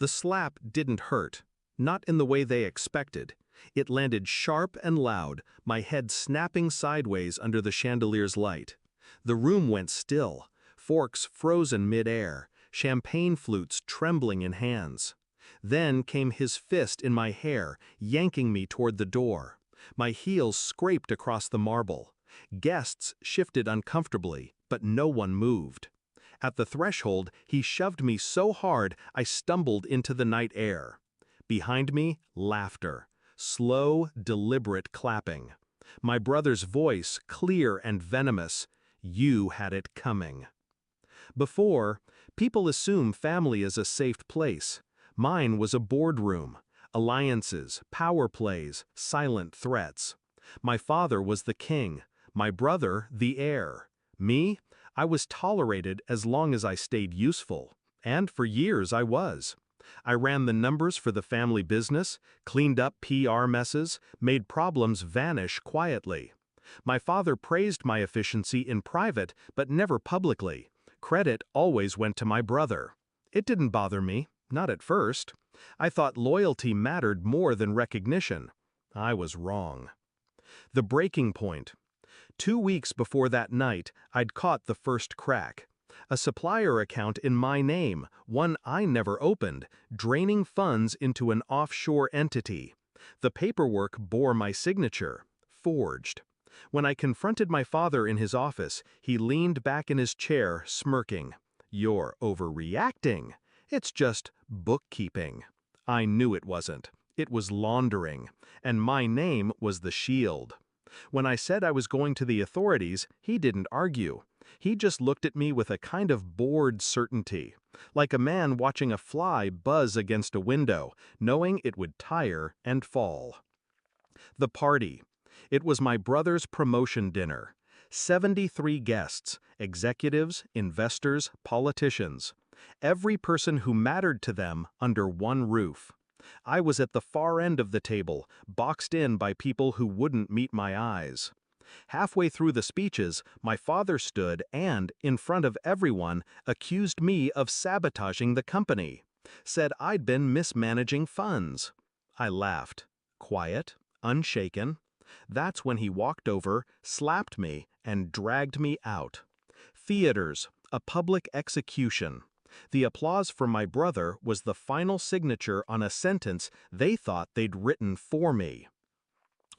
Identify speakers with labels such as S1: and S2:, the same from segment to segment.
S1: The slap didn't hurt, not in the way they expected. It landed sharp and loud, my head snapping sideways under the chandelier's light. The room went still, forks frozen mid-air, champagne flutes trembling in hands. Then came his fist in my hair, yanking me toward the door. My heels scraped across the marble. Guests shifted uncomfortably, but no one moved. At the threshold, he shoved me so hard I stumbled into the night air. Behind me, laughter. Slow, deliberate clapping. My brother's voice, clear and venomous. You had it coming. Before, people assume family is a safe place. Mine was a boardroom. Alliances, power plays, silent threats. My father was the king. My brother, the heir. Me? I was tolerated as long as I stayed useful. And for years I was. I ran the numbers for the family business, cleaned up PR messes, made problems vanish quietly. My father praised my efficiency in private, but never publicly. Credit always went to my brother. It didn't bother me, not at first. I thought loyalty mattered more than recognition. I was wrong. The breaking point. 2 weeks before that night, I'd caught the first crack. A supplier account in my name, one I never opened, draining funds into an offshore entity. The paperwork bore my signature, forged. When I confronted my father in his office, he leaned back in his chair, smirking. "You're overreacting. It's just bookkeeping." I knew it wasn't. It was laundering, and my name was the shield. When I said I was going to the authorities, he didn't argue. He just looked at me with a kind of bored certainty, like a man watching a fly buzz against a window, knowing it would tire and fall. The party. It was my brother's promotion dinner. 73 guests, executives, investors, politicians. Every person who mattered to them under one roof. I was at the far end of the table, boxed in by people who wouldn't meet my eyes. Halfway through the speeches, my father stood and, in front of everyone, accused me of sabotaging the company. Said I'd been mismanaging funds. I laughed. Quiet, unshaken. That's when he walked over, slapped me, and dragged me out. Theaters, a public execution. The applause from my brother was the final signature on a sentence they thought they'd written for me.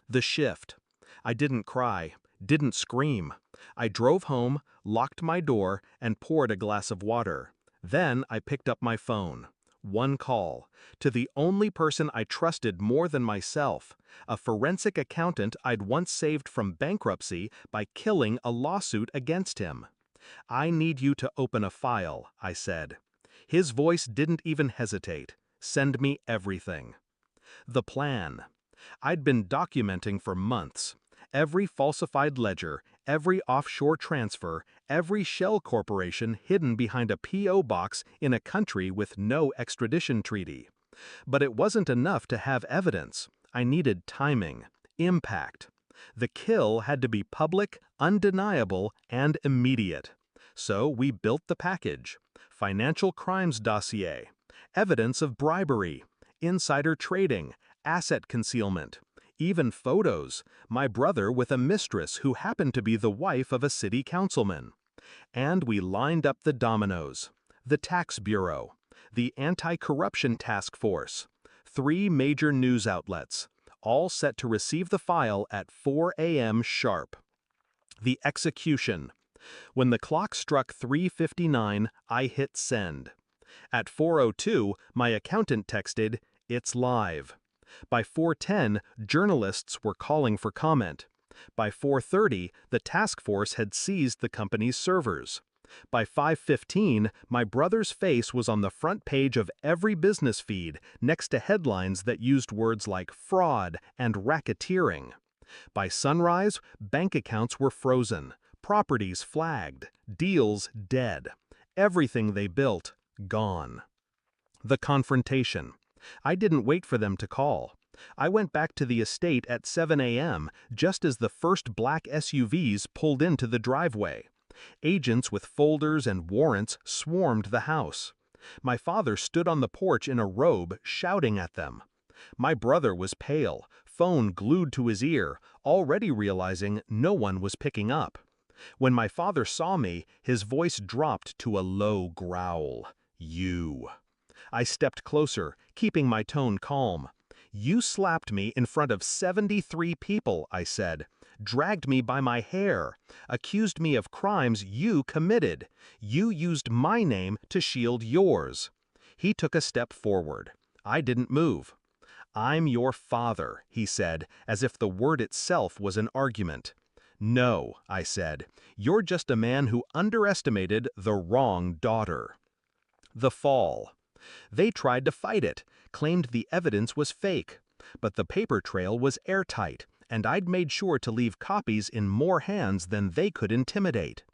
S1: The shift. I didn't cry, didn't scream. I drove home, locked my door, and poured a glass of water. Then I picked up my phone. One call, to the only person I trusted more than myself, a forensic accountant I'd once saved from bankruptcy by killing a lawsuit against him. "I need you to open a file," I said. His voice didn't even hesitate. "Send me everything." The plan. I'd been documenting for months. Every falsified ledger, every offshore transfer, every shell corporation hidden behind a P.O. box in a country with no extradition treaty. But it wasn't enough to have evidence. I needed timing, impact. The kill had to be public, undeniable, and immediate. So we built the package. Financial crimes dossier, evidence of bribery, insider trading, asset concealment, even photos, my brother with a mistress who happened to be the wife of a city councilman. And we lined up the dominoes. The tax bureau, the anti-corruption task force, 3 major news outlets, all set to receive the file at 4 a.m. sharp. The execution. When the clock struck 3:59, I hit send. At 4:02, my accountant texted, "It's live." By 4:10, journalists were calling for comment. By 4:30, the task force had seized the company's servers. By 5:15, my brother's face was on the front page of every business feed, next to headlines that used words like fraud and racketeering. By sunrise, bank accounts were frozen, properties flagged, deals dead. Everything they built, gone. The confrontation. I didn't wait for them to call. I went back to the estate at 7 a.m. just as the first black SUVs pulled into the driveway. Agents with folders and warrants swarmed the house. My father stood on the porch in a robe, shouting at them. My brother was pale, phone glued to his ear, already realizing no one was picking up. When my father saw me, his voice dropped to a low growl. "You." I stepped closer, keeping my tone calm. "You slapped me in front of 73 people," I said. "Dragged me by my hair. Accused me of crimes you committed. You used my name to shield yours." He took a step forward. I didn't move. "I'm your father," he said, as if the word itself was an argument. "No," I said. "You're just a man who underestimated the wrong daughter." The fall. They tried to fight it, claimed the evidence was fake. But the paper trail was airtight, and I'd made sure to leave copies in more hands than they could intimidate.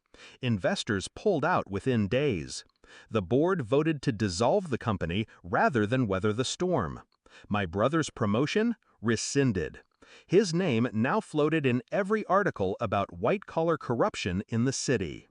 S1: Investors pulled out within days. The board voted to dissolve the company rather than weather the storm. My brother's promotion? Rescinded. His name now floated in every article about white-collar corruption in the city.